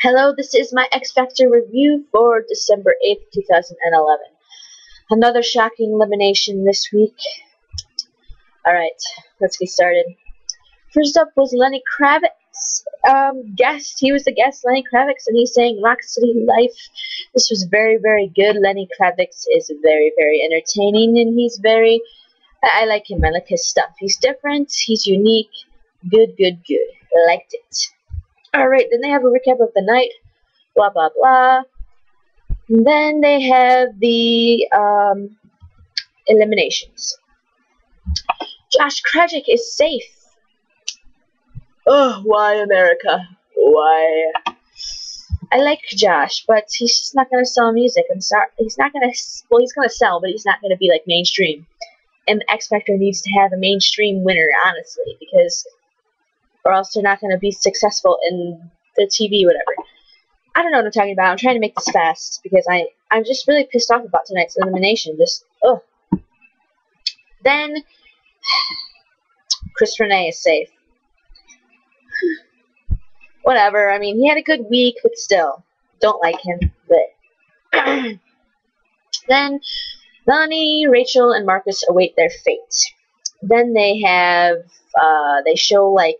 Hello, this is my X Factor review for December 8th, 2011. Another shocking elimination this week. Alright, let's get started. First up was Lenny Kravitz. Guest. He was the guest, Lenny Kravitz, and he sang Rock City Life. This was very, very good. Lenny Kravitz is very, very entertaining, and he's very... I like him. I like his stuff. He's different. He's unique. Good, good, good. Liked it. Alright, then they have a recap of the night. Blah, blah, blah. And then they have the eliminations. Josh Krajicek is safe. Oh, why America? Why? I like Josh, but he's just not going to sell music. I'm sorry. He's not going to... Well, he's going to sell, but he's not going to be, like, mainstream. And the X Factor needs to have a mainstream winner, honestly, because... or else they're not going to be successful in the TV, whatever. I don't know what I'm talking about. I'm trying to make this fast, because I'm just really pissed off about tonight's elimination. Just, ugh. Then... Chris Renee is safe. Whatever, I mean, he had a good week, but still, don't like him, but... Then, Lenny, Rachel, and Marcus await their fate. Then they have, they show, like,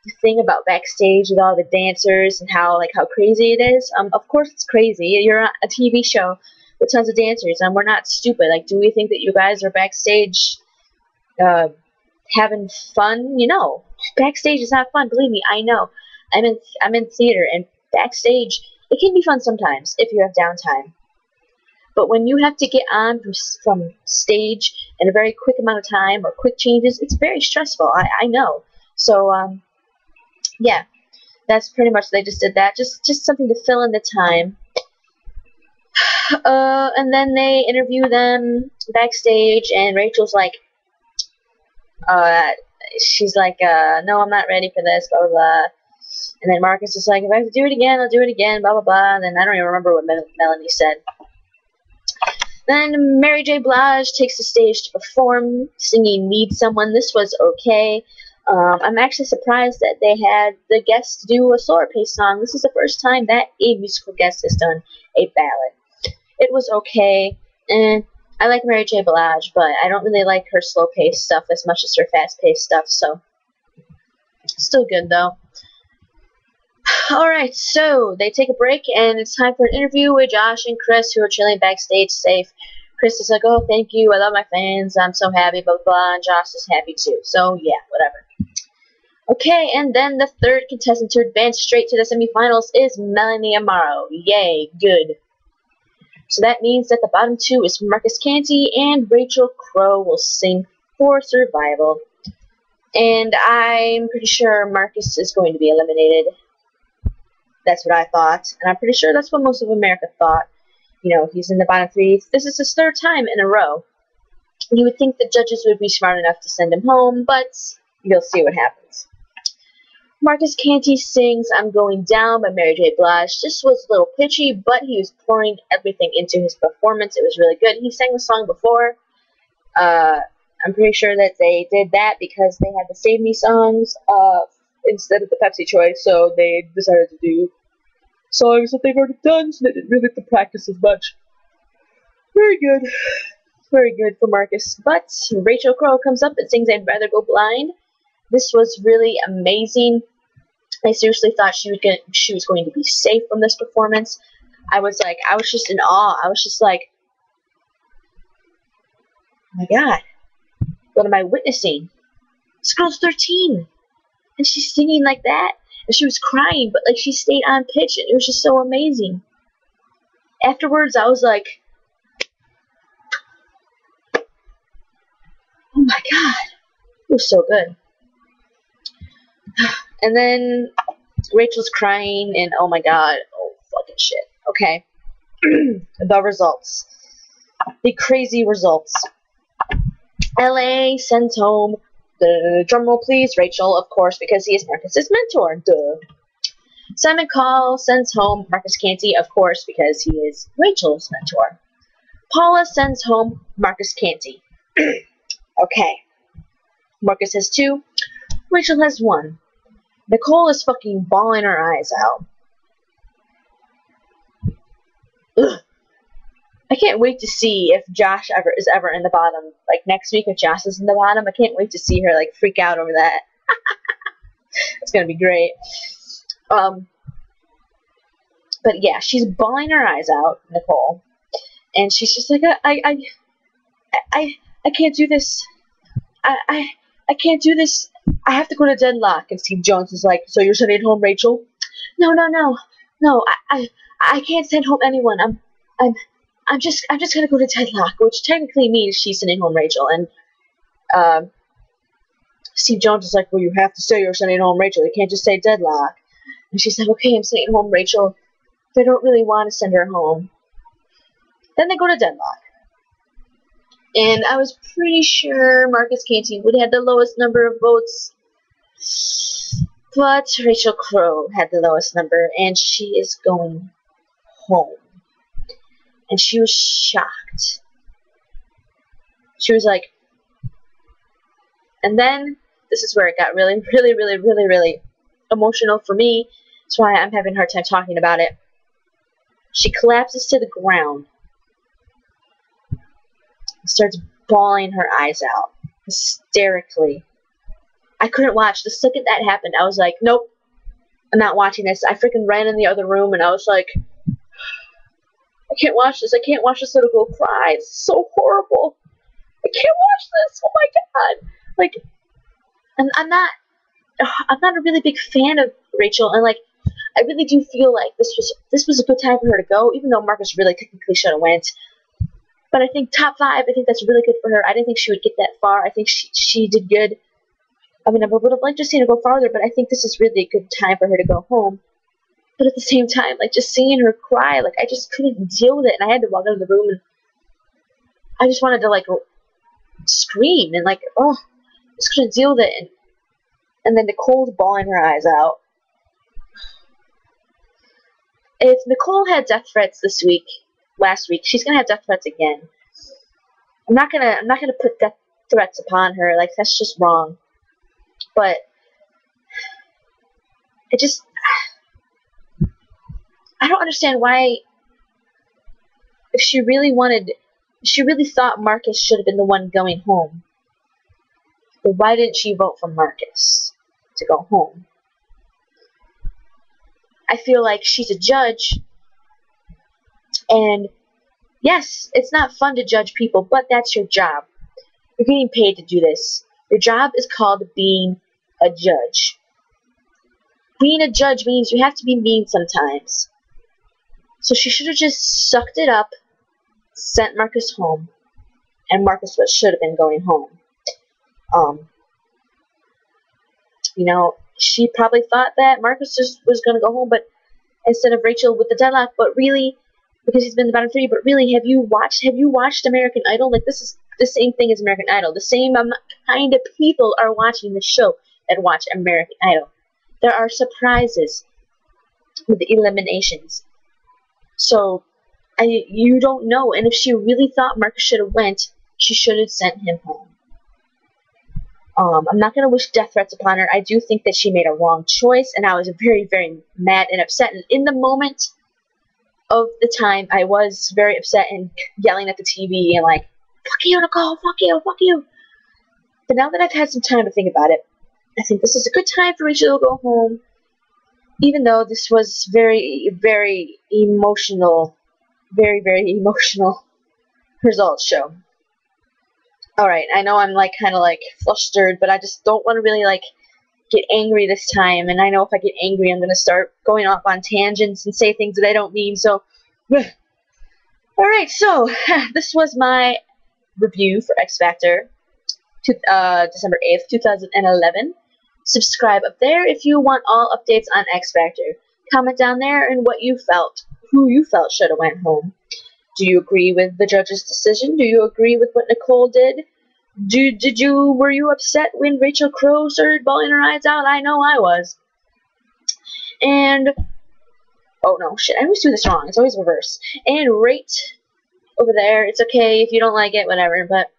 the thing about backstage with all the dancers and how crazy it is. Of course it's crazy. You're on a TV show with tons of dancers, and we're not stupid. Like, do we think that you guys are backstage, having fun? You know, backstage is not fun. Believe me, I know. I'm in theater, and backstage, it can be fun sometimes if you have downtime. But when you have to get on from stage in a very quick amount of time or quick changes, it's very stressful. I know. So, yeah, that's pretty much, they just did that. Just something to fill in the time. And then they interview them backstage, and Rachel's like, she's like, no, I'm not ready for this, blah, blah, blah. And then Marcus is like, if I have to do it again, I'll do it again, blah, blah, blah. And then I don't even remember what Melanie said. Then Mary J. Blige takes the stage to perform, singing Need Someone. This was okay. I'm actually surprised that they had the guests do a slower pace song. This is the first time that a musical guest has done a ballad. It was okay, and I like Mary J. Blige, but I don't really like her slow pace stuff as much as her fast paced stuff, so still good though. Alright, so they take a break, and it's time for an interview with Josh and Chris, who are chilling backstage safe. Chris is like, oh, thank you, I love my fans, I'm so happy, blah, blah, blah, and Josh is happy too. So, yeah, whatever. Okay, and then the third contestant to advance straight to the semifinals is Melanie Amaro. Yay, good. So that means that the bottom two is Marcus Canty and Rachel Crow will sing for survival. And I'm pretty sure Marcus is going to be eliminated. That's what I thought, and I'm pretty sure that's what most of America thought. You know, he's in the bottom three. This is his third time in a row. You would think the judges would be smart enough to send him home, but you'll see what happens. Marcus Canty sings I'm Going Down by Mary J. Blige. This was a little pitchy, but he was pouring everything into his performance. It was really good. He sang the song before. I'm pretty sure that they did that because they had the Save Me songs instead of the Pepsi choice, so they decided to do songs that they've already done, so they didn't really have to practice as much. Very good. Very good for Marcus. But Rachel Crow comes up and sings I'd Rather Go Blind. This was really amazing. I seriously thought she was going to be safe from this performance. I was just in awe. I was just like, oh my god, what am I witnessing? This girl's 13, and she's singing like that, and she was crying, but like she stayed on pitch, and it was just so amazing. Afterwards, I was like, oh my god, it was so good. And then Rachel's crying, and oh my god, oh fucking shit. Okay, the results, the crazy results. LA sends home, drumroll please, Rachel, of course, because he is Marcus's mentor. Duh. Simon Call sends home Marcus Canty, of course, because he is Rachel's mentor. Paula sends home Marcus Canty. Okay. Marcus has 2. Rachel has 1. Nicole is fucking bawling her eyes out. Ugh. I can't wait to see if Josh is ever in the bottom. Like next week, if Josh is in the bottom, I can't wait to see her like freak out over that. It's gonna be great. But yeah, she's bawling her eyes out, Nicole, and she's just like, I can't do this. I can't do this. I have to go to Deadlock. And Steve Jones is like, so you're sending home Rachel? No. I can't send home anyone. I'm just gonna go to Deadlock, which technically means she's sending home Rachel. And Steve Jones is like, well, you have to say you're sending home Rachel. You can't just say Deadlock. And she's like, okay, I'm sending home Rachel. They don't really want to send her home. Then they go to Deadlock. And I was pretty sure Marcus Canty would have the lowest number of votes. But Rachel Crow had the lowest number, and she is going home. And she was shocked. She was like, and then this is where it got really emotional for me. That's why I'm having a hard time talking about it. She collapses to the ground and starts bawling her eyes out hysterically. I couldn't watch. The second that happened, I was like, nope, I'm not watching this. I freaking ran in the other room and I was like, I can't watch this. I can't watch this little girl cry. It's so horrible. I can't watch this. Oh my god. Like, and I'm not a really big fan of Rachel, and like, I really do feel like this was a good time for her to go, even though Marcus really technically should have went. But I think top 5, I think that's really good for her. I didn't think she would get that far. I think she did good. I mean, I would have liked to see her go farther, but I think this is really a good time for her to go home. But at the same time, like, just seeing her cry, like, I just couldn't deal with it, and I had to walk out of the room, and I just wanted to, like, scream, and, like, oh, I just couldn't deal with it, and then Nicole's bawling her eyes out. If Nicole had death threats last week, she's gonna have death threats again. I'm not gonna put death threats upon her, like, that's just wrong. But I don't understand why, if she really thought Marcus should have been the one going home, then why didn't she vote for Marcus to go home? I feel like she's a judge, and yes, it's not fun to judge people, but that's your job. You're getting paid to do this. Your job is called being a judge. Being a judge means you have to be mean sometimes. So she should have just sucked it up, sent Marcus home, and Marcus should have been going home. You know, she probably thought that Marcus just was going to go home, but instead of Rachel with the Deadlock, but really, because he's been in the bottom 3, but really, have you watched American Idol? Like, this is the same thing as American Idol. The same kind of people are watching the show that watch American Idol. There are surprises with the eliminations. So, you don't know, and if she really thought Marcus should have went, she should have sent him home. I'm not going to wish death threats upon her. I do think that she made a wrong choice, and I was very, very mad and upset. And in the moment of the time, I was very upset and yelling at the TV and like, fuck you, Nicole, fuck you, fuck you. But now that I've had some time to think about it, I think this is a good time for Rachel to go home, even though this was very, very emotional results show. Alright, I know I'm like kind of like flustered, but I just don't want to really like get angry this time, and I know if I get angry I'm going to start going off on tangents and say things that I don't mean, so alright, so this was my review for X Factor December 8th, 2011. Subscribe up there if you want all updates on X Factor. Comment down there and what you felt, who you felt should have went home. Do you agree with the judge's decision? Do you agree with what Nicole did? Were you upset when Rachel Crow started bawling her eyes out? I know I was. And, oh no, shit, I always do this wrong. It's always reverse. And rate over there. It's okay if you don't like it, whatever, but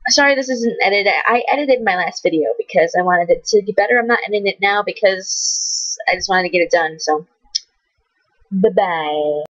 sorry this isn't edited. I edited my last video because I wanted it to be better. I'm not editing it now because I just wanted to get it done, so bye-bye.